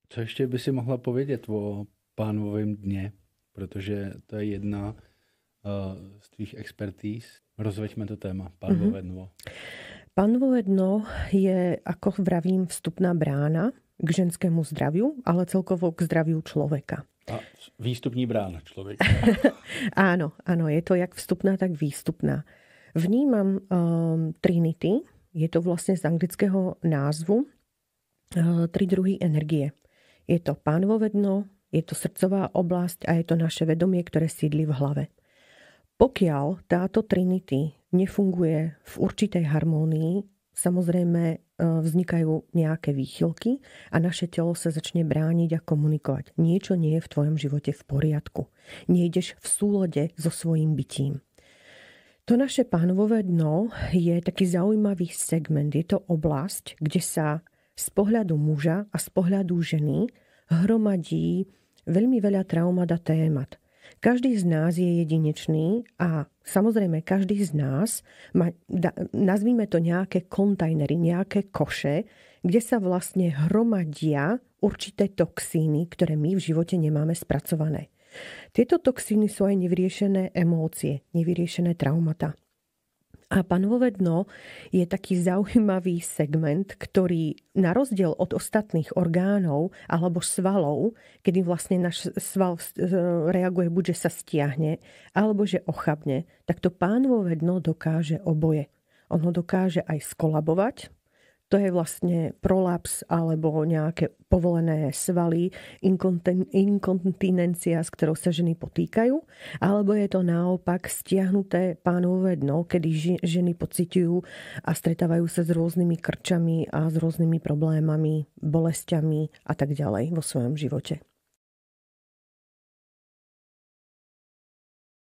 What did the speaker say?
Co ještě by si mohla povědět o pánovém dně? Protože to je jedna z tvých expertíz. Rozveďme to téma, pánové dno. Pánové dno je, ako vravím, vstupná brána k ženskému zdraviu, ale celkovo k zdraviu človeka. A výstupní brána človeka. Áno, je to jak vstupná, tak výstupná. Vnímam Trinity, je to vlastne z anglického názvu, 3 druhy energie. Je to pánové dno, je to srdcová oblasť a je to naše vedomie, ktoré sídli v hlave. Pokiaľ táto Trinity nefunguje v určitej harmónii, samozrejme vznikajú nejaké výchylky a naše telo sa začne brániť a komunikovať. Niečo nie je v tvojom živote v poriadku. Nejdeš v súlade so svojím bytím. To naše pánové dno je taký zaujímavý segment. Je to oblasť, kde sa z pohľadu muža a z pohľadu ženy hromadí veľmi veľa traumat a témat. Každý z nás je jedinečný a samozrejme každý z nás má, nazvíme to nejaké kontajnery, nejaké koše, kde sa vlastne hromadia určité toxíny, ktoré my v živote nemáme spracované. Tieto toxíny sú aj nevyriešené emócie, nevyriešené traumata. A pánové dno je taký zaujímavý segment, ktorý na rozdiel od ostatných orgánov alebo svalov, kedy vlastne náš sval reaguje buď, že sa stiahne, alebo že ochabne, tak to pánové dno dokáže oboje. Ono dokáže aj skolabovať, to je vlastne prolaps alebo nejaké povolené svaly, inkontinencia, s ktorou sa ženy potýkajú, alebo je to naopak stiahnuté pánové dno, kedy ženy pociťujú a stretávajú sa s rôznymi krčami a s rôznymi problémami, bolestiami a tak ďalej vo svojom živote.